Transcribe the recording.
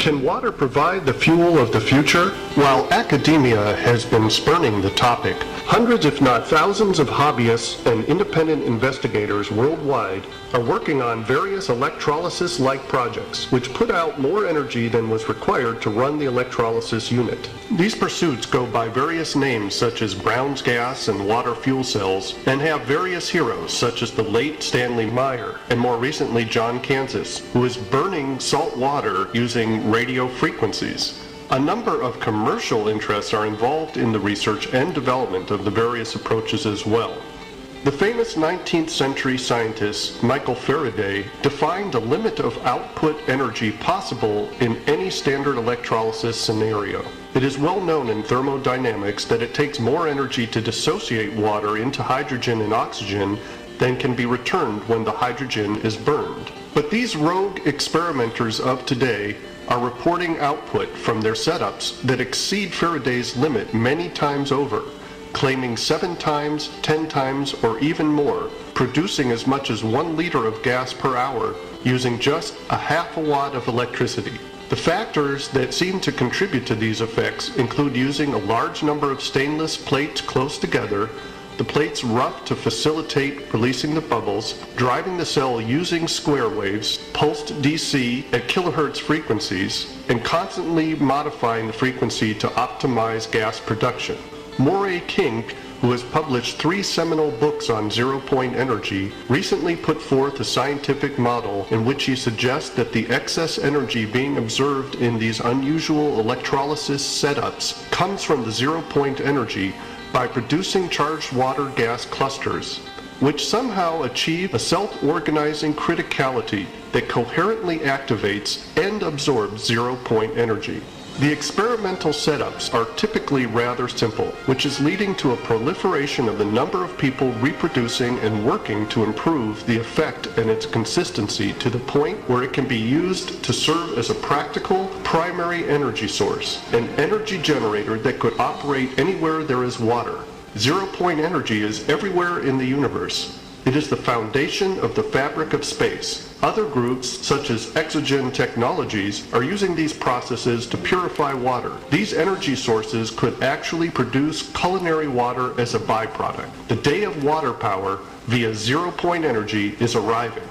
Can water provide the fuel of the future? While academia has been spurning the topic, hundreds if not thousands of hobbyists and independent investigators worldwide are working on various electrolysis-like projects which put out more energy than was required to run the electrolysis unit. These pursuits go by various names such as Brown's gas and water fuel cells and have various heroes such as the late Stanley Meyer and more recently John Kansas, who is burning salt water using radio frequencies. A number of commercial interests are involved in the research and development of the various approaches as well. The famous 19th century scientist Michael Faraday defined a limit of output energy possible in any standard electrolysis scenario. It is well known in thermodynamics that it takes more energy to dissociate water into hydrogen and oxygen than can be returned when the hydrogen is burned. But these rogue experimenters of today are reporting output from their setups that exceed Faraday's limit many times over, claiming 7 times, 10 times, or even more, producing as much as 1 liter of gas per hour using just a half a watt of electricity. The factors that seem to contribute to these effects include using a large number of stainless plates close together, the plates rough to facilitate releasing the bubbles, driving the cell using square waves, pulsed DC at kilohertz frequencies, and constantly modifying the frequency to optimize gas production. Moray King, who has published 3 seminal books on zero-point energy, recently put forth a scientific model in which he suggests that the excess energy being observed in these unusual electrolysis setups comes from the zero-point energy by producing charged water gas clusters, which somehow achieve a self-organizing criticality that coherently activates and absorbs zero-point energy. The experimental setups are typically rather simple, which is leading to a proliferation of the number of people reproducing and working to improve the effect and its consistency to the point where it can be used to serve as a practical primary energy source, an energy generator that could operate anywhere there is water. Zero-point energy is everywhere in the universe. It is the foundation of the fabric of space. Other groups, such as exogen technologies, are using these processes to purify water. These energy sources could actually produce culinary water as a byproduct. The day of water power via zero-point energy is arriving.